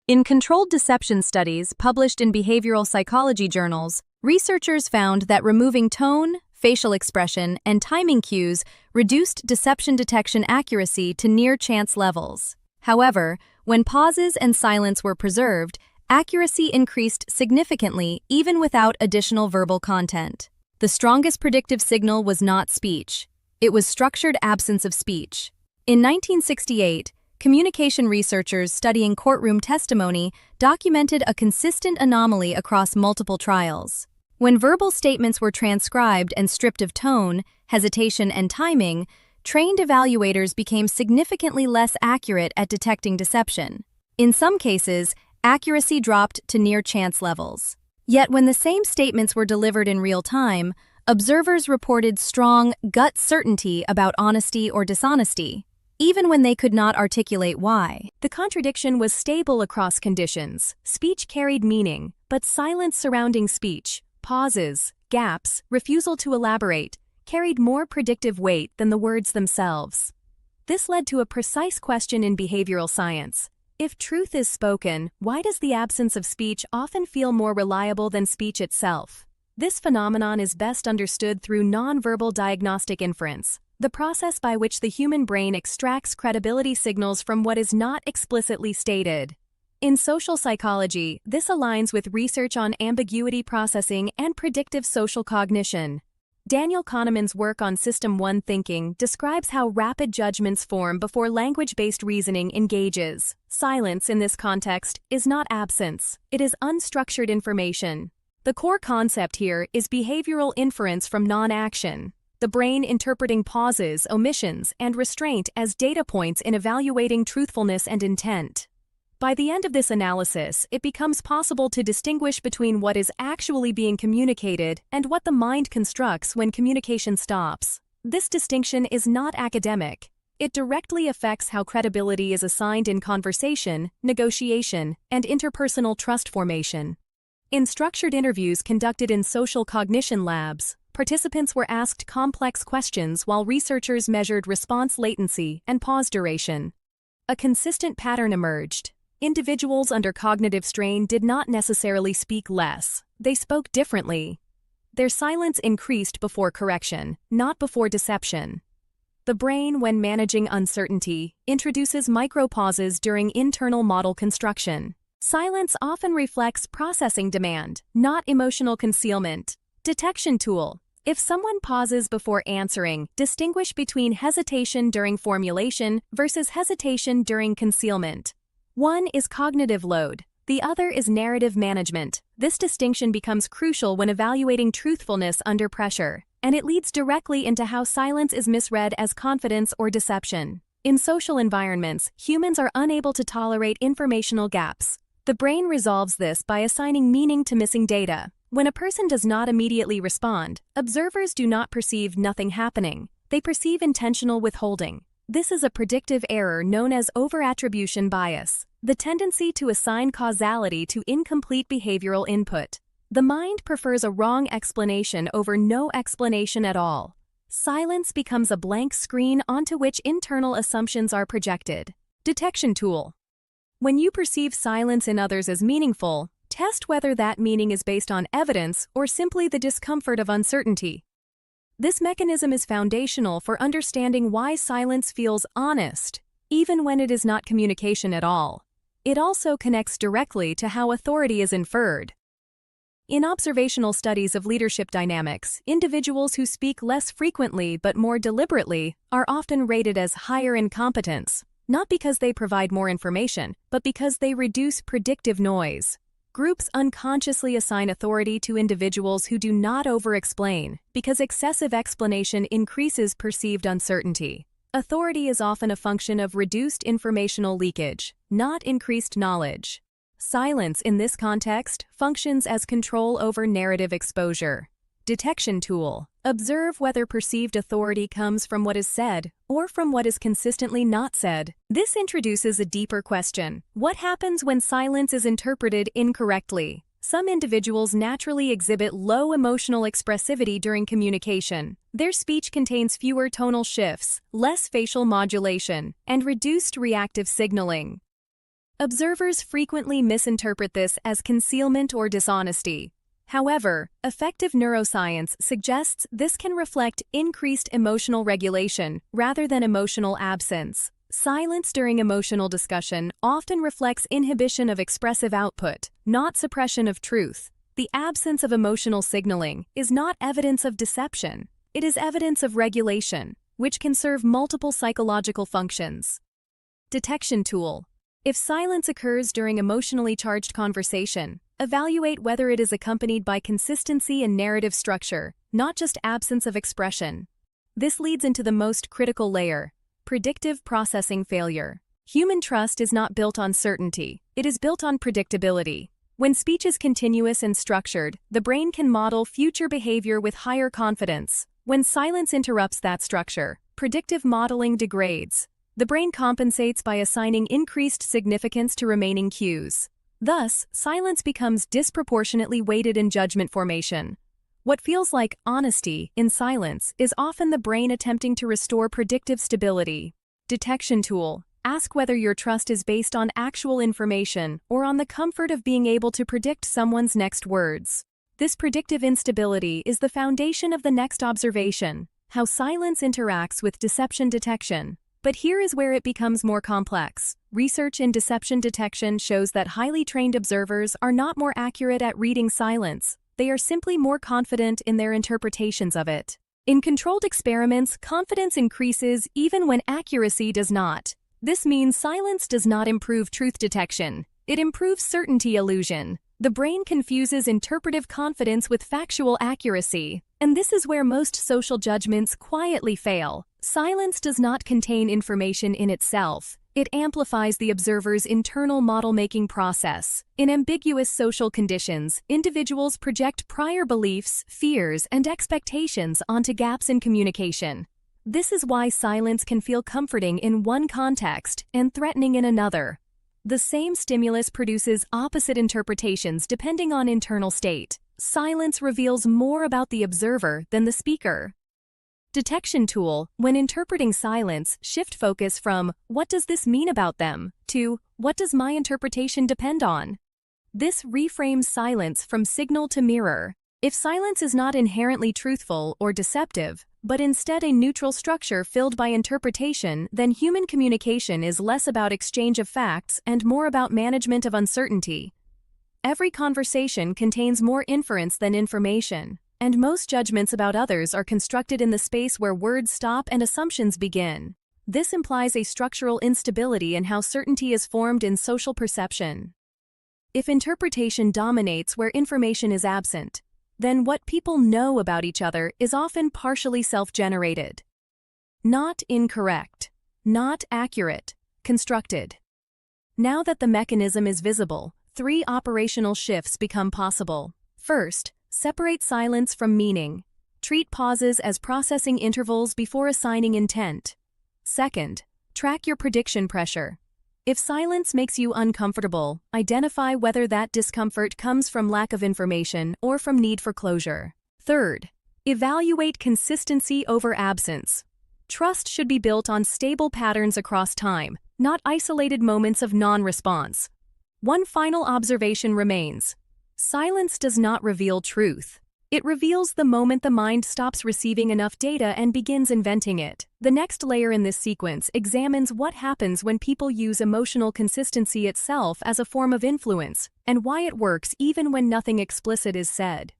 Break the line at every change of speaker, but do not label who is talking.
In controlled deception studies published in behavioral psychology journals, researchers found that removing tone, facial expression, and timing cues reduced deception detection accuracy to near-chance levels. However, when pauses and silence were preserved, accuracy increased significantly even without additional verbal content. The strongest predictive signal was not speech. It was structured absence of speech. In 1968, communication researchers studying courtroom testimony documented a consistent anomaly across multiple trials. When verbal statements were transcribed and stripped of tone, hesitation, and timing, trained evaluators became significantly less accurate at detecting deception. In some cases, accuracy dropped to near-chance levels. Yet when the same statements were delivered in real time, observers reported strong gut certainty about honesty or dishonesty, even when they could not articulate why. The contradiction was stable across conditions. Speech carried meaning, but silence surrounding speech, pauses, gaps, refusal to elaborate, carried more predictive weight than the words themselves. This led to a precise question in behavioral science. If truth is spoken, why does the absence of speech often feel more reliable than speech itself? This phenomenon is best understood through nonverbal diagnostic inference, the process by which the human brain extracts credibility signals from what is not explicitly stated. In social psychology, this aligns with research on ambiguity processing and predictive social cognition. Daniel Kahneman's work on System 1 thinking describes how rapid judgments form before language-based reasoning engages. Silence, in this context, is not absence. It is unstructured information. The core concept here is behavioral inference from non-action, the brain interpreting pauses, omissions, and restraint as data points in evaluating truthfulness and intent. By the end of this analysis, it becomes possible to distinguish between what is actually being communicated and what the mind constructs when communication stops. This distinction is not academic. It directly affects how credibility is assigned in conversation, negotiation, and interpersonal trust formation. In structured interviews conducted in social cognition labs, participants were asked complex questions while researchers measured response latency and pause duration. A consistent pattern emerged. Individuals under cognitive strain did not necessarily speak less. They spoke differently. Their silence increased before correction, not before deception. The brain, when managing uncertainty, introduces micropauses during internal model construction. Silence often reflects processing demand, not emotional concealment. Detection tool. If someone pauses before answering, distinguish between hesitation during formulation versus hesitation during concealment. One is cognitive load, the other is narrative management. This distinction becomes crucial when evaluating truthfulness under pressure, and it leads directly into how silence is misread as confidence or deception. In social environments, humans are unable to tolerate informational gaps. The brain resolves this by assigning meaning to missing data. When a person does not immediately respond, observers do not perceive nothing happening. They perceive intentional withholding. This is a predictive error known as over-attribution bias, the tendency to assign causality to incomplete behavioral input. The mind prefers a wrong explanation over no explanation at all. Silence becomes a blank screen onto which internal assumptions are projected. Detection tool. When you perceive silence in others as meaningful, test whether that meaning is based on evidence or simply the discomfort of uncertainty. This mechanism is foundational for understanding why silence feels honest, even when it is not communication at all. It also connects directly to how authority is inferred. In observational studies of leadership dynamics, individuals who speak less frequently but more deliberately are often rated as higher in competence, not because they provide more information, but because they reduce predictive noise. Groups unconsciously assign authority to individuals who do not over-explain, because excessive explanation increases perceived uncertainty. Authority is often a function of reduced informational leakage, not increased knowledge. Silence, in this context, functions as control over narrative exposure. Detection tool. Observe whether perceived authority comes from what is said or from what is consistently not said. This introduces a deeper question. What happens when silence is interpreted incorrectly? Some individuals naturally exhibit low emotional expressivity during communication. Their speech contains fewer tonal shifts, less facial modulation, and reduced reactive signaling. Observers frequently misinterpret this as concealment or dishonesty. However, effective neuroscience suggests this can reflect increased emotional regulation rather than emotional absence. Silence during emotional discussion often reflects inhibition of expressive output, not suppression of truth. The absence of emotional signaling is not evidence of deception. It is evidence of regulation, which can serve multiple psychological functions. Detection tool. If silence occurs during emotionally charged conversation, evaluate whether it is accompanied by consistency and narrative structure, not just absence of expression. This leads into the most critical layer: predictive processing failure. Human trust is not built on certainty, it is built on predictability. When speech is continuous and structured, the brain can model future behavior with higher confidence. When silence interrupts that structure, predictive modeling degrades. The brain compensates by assigning increased significance to remaining cues. Thus, silence becomes disproportionately weighted in judgment formation. What feels like honesty in silence is often the brain attempting to restore predictive stability. Detection tool. Ask whether your trust is based on actual information or on the comfort of being able to predict someone's next words. This predictive instability is the foundation of the next observation: how silence interacts with deception detection. But here is where it becomes more complex. Research in deception detection shows that highly trained observers are not more accurate at reading silence. They are simply more confident in their interpretations of it. In controlled experiments, confidence increases even when accuracy does not. This means silence does not improve truth detection. It improves certainty illusion. The brain confuses interpretive confidence with factual accuracy, and this is where most social judgments quietly fail. Silence does not contain information in itself. It amplifies the observer's internal model-making process. In ambiguous social conditions, individuals project prior beliefs, fears, and expectations onto gaps in communication. This is why silence can feel comforting in one context and threatening in another. The same stimulus produces opposite interpretations depending on internal state. Silence reveals more about the observer than the speaker. Detection tool. When interpreting silence, shift focus from "what does this mean about them" to "what does my interpretation depend on?" This reframes silence from signal to mirror. If silence is not inherently truthful or deceptive, but instead a neutral structure filled by interpretation, then human communication is less about exchange of facts and more about management of uncertainty. Every conversation contains more inference than information, and most judgments about others are constructed in the space where words stop and assumptions begin. This implies a structural instability in how certainty is formed in social perception. If interpretation dominates where information is absent, then what people know about each other is often partially self-generated. Not incorrect, not accurate, constructed. Now that the mechanism is visible, 3 operational shifts become possible. First, separate silence from meaning. Treat pauses as processing intervals before assigning intent. Second, track your prediction pressure. If silence makes you uncomfortable, identify whether that discomfort comes from lack of information or from need for closure. Third, evaluate consistency over absence. Trust should be built on stable patterns across time, not isolated moments of non-response. One final observation remains. Silence does not reveal truth. It reveals the moment the mind stops receiving enough data and begins inventing it. The next layer in this sequence examines what happens when people use emotional consistency itself as a form of influence, and why it works even when nothing explicit is said.